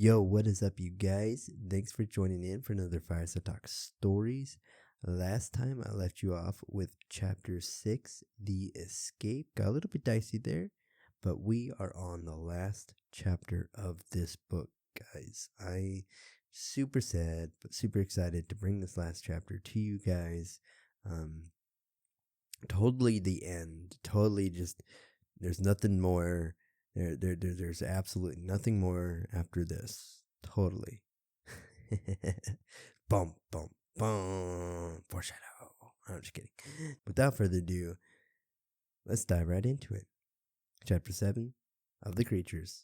Yo, what is up, you guys? Thanks for joining in for another Fireside Talk Stories. Last time I left you off with Chapter 6, The Escape. Got a little bit dicey there, but we are on the last chapter of this book, guys. I super sad, but super excited to bring this last chapter to you guys. Totally the end. Totally just, there's nothing more. There's absolutely nothing more after this. Totally. Bum, bum, bum. Foreshadow. I'm just kidding. Without further ado, let's dive right into it. Chapter 7 of The Creatures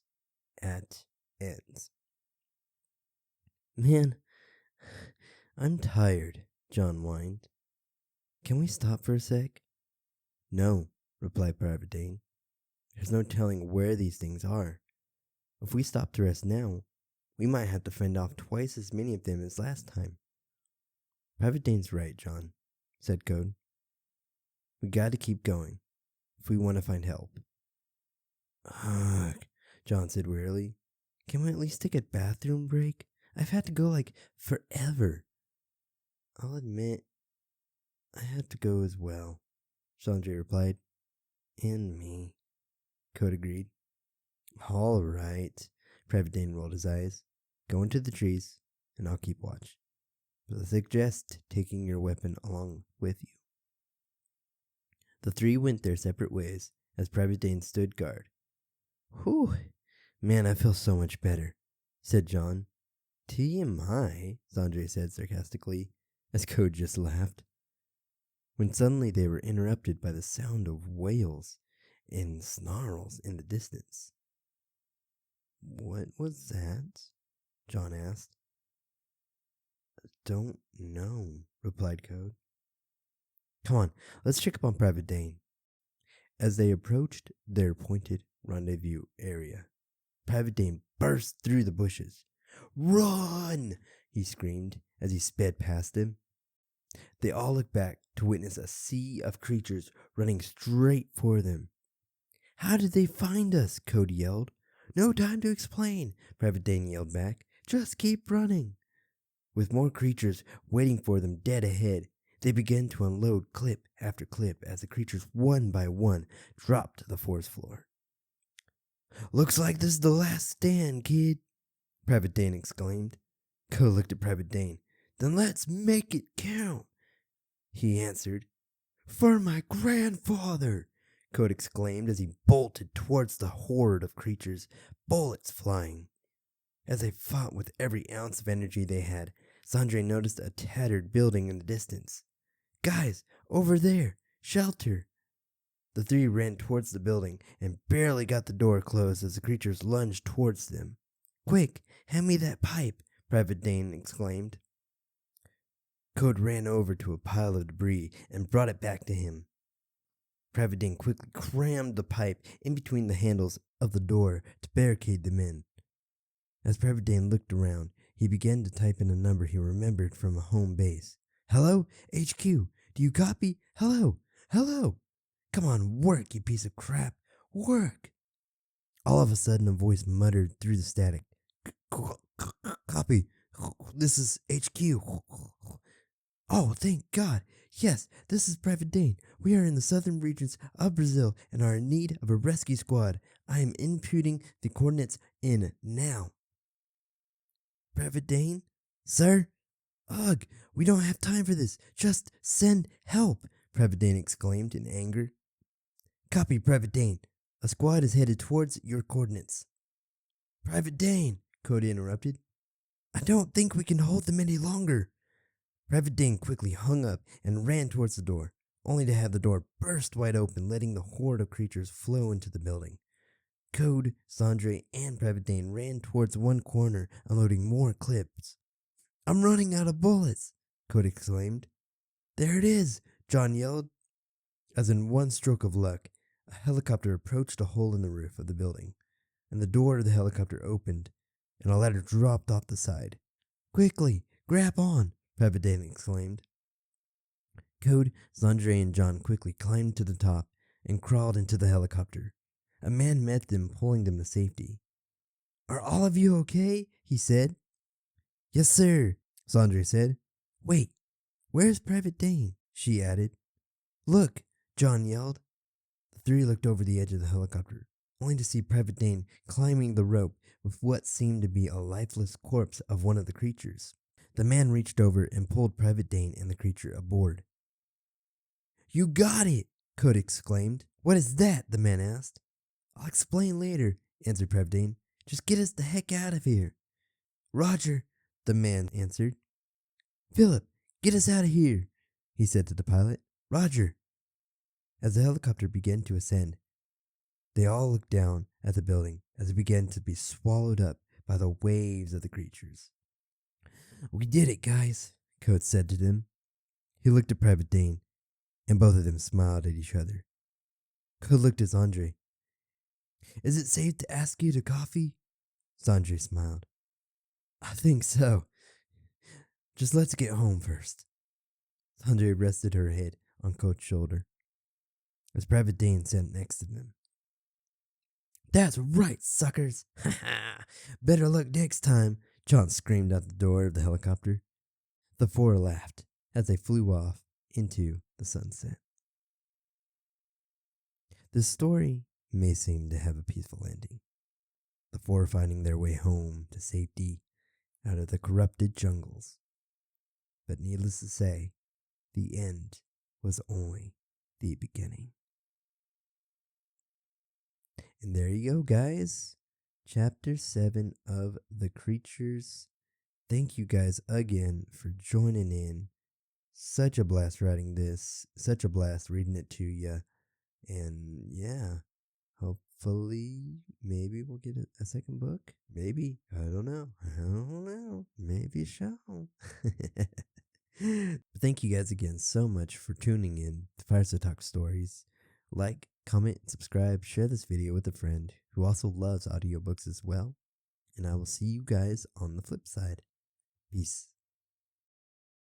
at Ends. Man, I'm tired, John whined. Can we stop for a sec? No, replied Private Dane. There's no telling where these things are. If we stop to rest now, we might have to fend off twice as many of them as last time. Private Dane's right, John, said Code. We gotta keep going, if we want to find help. Ugh, John said wearily. Can we at least take a bathroom break? I've had to go forever. I'll admit, I had to go as well, Sanjay replied. And me. Code agreed. All right, Private Dane rolled his eyes. Go into the trees, and I'll keep watch. But I suggest taking your weapon along with you. The three went their separate ways as Private Dane stood guard. Whew, man, I feel so much better, said John. TMI, Sanjay said sarcastically, as Code just laughed. When suddenly they were interrupted by the sound of wails and snarls in the distance. What was that? John asked. Don't know, replied Code. Come on, let's check up on Private Dane. As they approached their appointed rendezvous area, Private Dane burst through the bushes. Run! He screamed as he sped past them. They all looked back to witness a sea of creatures running straight for them. How did they find us? Code yelled. No time to explain, Private Dane yelled back. Just keep running. With more creatures waiting for them dead ahead, they began to unload clip after clip as the creatures one by one dropped to the forest floor. Looks like this is the last stand, kid, Private Dane exclaimed. Code looked at Private Dane. Then let's make it count, he answered. For my grandfather, Code exclaimed as he bolted towards the horde of creatures, bullets flying. As they fought with every ounce of energy they had, Sanjay noticed a tattered building in the distance. Guys, over there, shelter. The three ran towards the building and barely got the door closed as the creatures lunged towards them. Quick, hand me that pipe, Private Dane exclaimed. Code ran over to a pile of debris and brought it back to him. Private Dane quickly crammed the pipe in between the handles of the door to barricade them in. As Private Dane looked around, he began to type in a number he remembered from a home base. Hello? HQ, do you copy? Hello? Hello? Come on, work, you piece of crap. Work! All of a sudden, a voice muttered through the static. Copy. This is HQ. Oh, thank God. Yes, this is Private Dane. We are in the southern regions of Brazil and are in need of a rescue squad. I am inputting the coordinates in now. Private Dane? Sir? Ugh, we don't have time for this. Just send help, Private Dane exclaimed in anger. Copy, Private Dane. A squad is headed towards your coordinates. Private Dane, Code interrupted. I don't think we can hold them any longer. Private Dane quickly hung up and ran towards the door, only to have the door burst wide open, letting the horde of creatures flow into the building. Code, Sandre, and Private Dane ran towards one corner, unloading more clips. I'm running out of bullets, Code exclaimed. There it is, John yelled. As in one stroke of luck, a helicopter approached a hole in the roof of the building, and the door of the helicopter opened, and a ladder dropped off the side. Quickly, grab on, Private Dane exclaimed. Code, Sandre, and John quickly climbed to the top and crawled into the helicopter. A man met them, pulling them to safety. Are all of you okay? he said. Yes, sir, Sandra said. Wait, where's Private Dane? She added. Look, John yelled. The three looked over the edge of the helicopter, only to see Private Dane climbing the rope with what seemed to be a lifeless corpse of one of the creatures. The man reached over and pulled Private Dane and the creature aboard. You got it, Code exclaimed. What is that? The man asked. I'll explain later, answered Private Dane. Just get us the heck out of here. Roger, the man answered. Philip, get us out of here, he said to the pilot. Roger. As the helicopter began to ascend, they all looked down at the building as it began to be swallowed up by the waves of the creatures. We did it, guys, Code said to them. He looked at Private Dane, and both of them smiled at each other. Code looked at Sandre. Is it safe to ask you to coffee? Sandre smiled. I think so. Just let's get home first. Sandre rested her head on Code's shoulder as Private Dane sat next to them. That's right, suckers! Ha ha! Better luck next time, John screamed out the door of the helicopter. The four laughed as they flew off into the sunset. This story may seem to have a peaceful ending, the four finding their way home to safety out of the corrupted jungles. But needless to say, the end was only the beginning. And there you go, guys. Chapter 7 of The Creatures. Thank you guys again for joining in. Such a blast writing this. Such a blast reading it to you. And yeah, hopefully, maybe we'll get a second book. Maybe. I don't know. Maybe shall. Thank you guys again so much for tuning in to Fireside Talk Stories. Like, comment, subscribe, share this video with a friend who also loves audiobooks as well. And I will see you guys on the flip side. Peace.